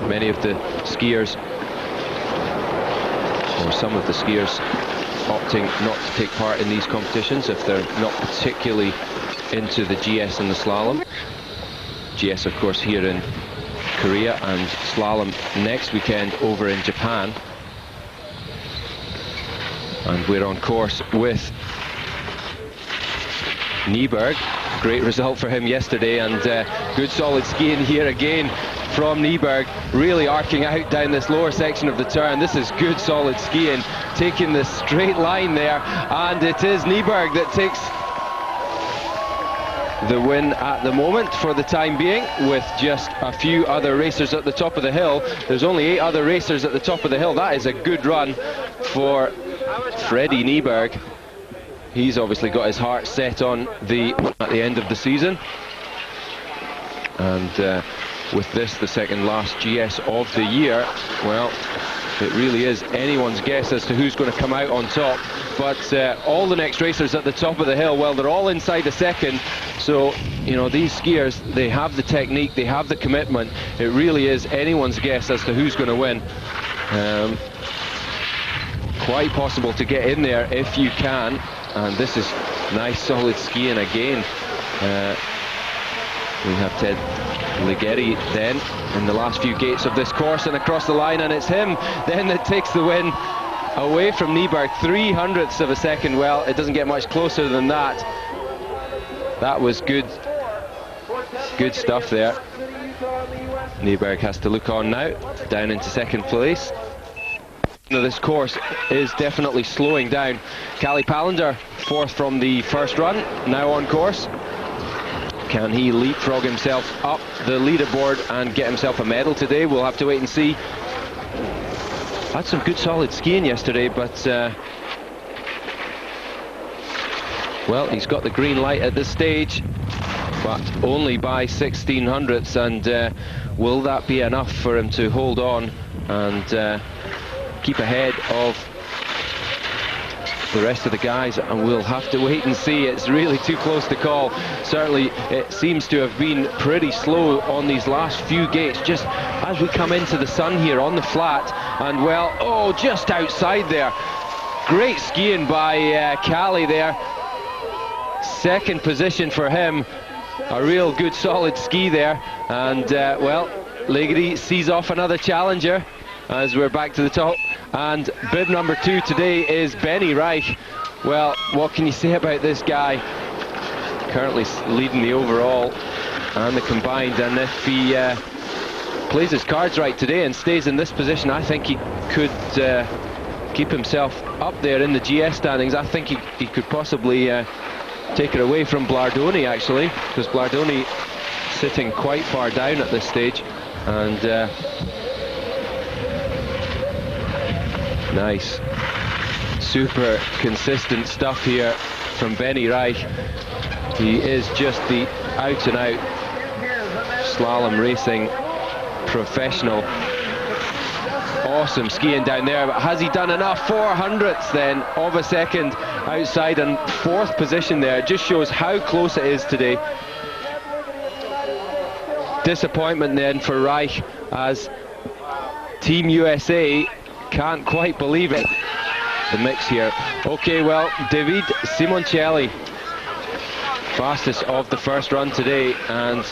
many of the skiers, or some of the skiers, opting not to take part in these competitions if they're not particularly into the GS and the slalom. GS, of course, here in Korea, and slalom next weekend over in Japan. And we're on course with Nyberg. Great result for him yesterday, and good solid skiing here again from Nyberg, really arcing out down this lower section of the turn. This is good solid skiing, taking the straight line there, and it is Nyberg that takes the win at the moment for the time being, with just a few other racers at the top of the hill. There's only 8 other racers at the top of the hill. That is a good run for Freddie Nyberg. He's obviously got his heart set on at the end of the season, and with this, the second last GS of the year, well, it really is anyone's guess as to who's going to come out on top. But all the next racers at the top of the hill, well, they're all inside the second. So, you know, these skiers, they have the technique, they have the commitment. It really is anyone's guess as to who's going to win. Quite possible to get in there if you can. And this is nice solid skiing again. We have Ted Ligety then in the last few gates of this course and across the line, and it's him then that takes the win away from Nyberg. 300ths of a second. Well, it doesn't get much closer than that. That was good stuff there. Nyberg has to look on now, down into second place. Now, this course is definitely slowing down. Kalle Palander, 4th from the first run, now on course. Can he leapfrog himself up the leaderboard and get himself a medal today? We'll have to wait and see. Had some good solid skiing yesterday, but well, he's got the green light at this stage, but only by 1600ths, and will that be enough for him to hold on and keep ahead of the rest of the guys? And we'll have to wait and see. It's really too close to call. Certainly it seems to have been pretty slow on these last few gates, just as we come into the sun here on the flat. And well, oh, just outside there. Great skiing by Kalle there. Second position for him. A real good solid ski there. And well, Ligety sees off another challenger as we're back to the top. And bib number 2 today is Benny Reich. Well, what can you say about this guy? Currently leading the overall and the combined, and if he plays his cards right today and stays in this position, I think he could keep himself up there in the GS standings. I think he could possibly take it away from Blardoni, actually, because Blardoni sitting quite far down at this stage. And nice, super consistent stuff here from Benny Reich. He is just the out-and-out slalom racing professional. Awesome skiing down there, but has he done enough? 400ths then of a second outside, and 4th position there. Just shows how close it is today. Disappointment then for Reich, as Team USA can't quite believe it. The mix here. Okay, well, David Simoncelli, fastest of the first run today and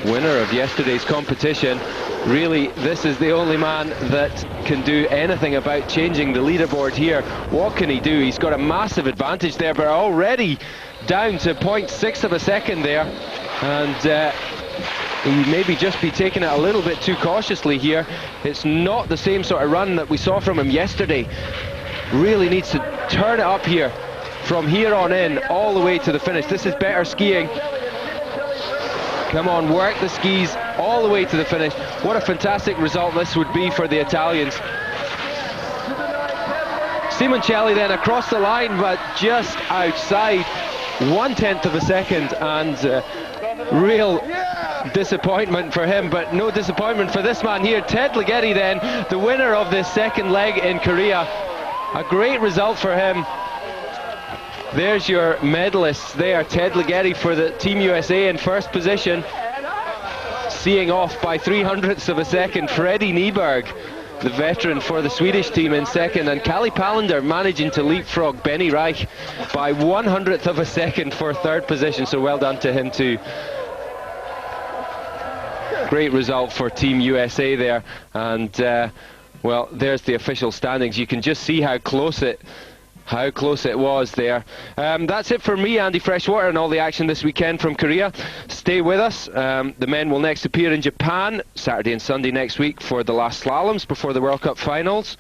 winner of yesterday's competition. Really, this is the only man that can do anything about changing the leaderboard here. What can he do? He's got a massive advantage there, but already down to 0.6 of a second there, and he maybe just be taking it a little bit too cautiously here. It's not the same sort of run that we saw from him yesterday. Really needs to turn it up here from here on in all the way to the finish. This is better skiing. Come on, work the skis all the way to the finish. What a fantastic result this would be for the Italians. Simoncelli then across the line, but just outside, 1/10 of a second, and real disappointment for him, but no disappointment for this man here. Ted Ligety then, the winner of this second leg in Korea. A great result for him. There's your medalists there. Ted Ligety for the Team USA in first position. seeing off by 300ths of a second Freddie Nyberg, the veteran for the Swedish team, in second, and Kalle Palander managing to leapfrog Benny Reich by 100th of a second for third position, so well done to him too. Great result for Team USA there, and well, there's the official standings. You can just see how close it was there. That's it for me, Andy Freshwater, and all the action this weekend from Korea. Stay with us. The men will next appear in Japan Saturday and Sunday next week for the last slaloms before the World Cup finals.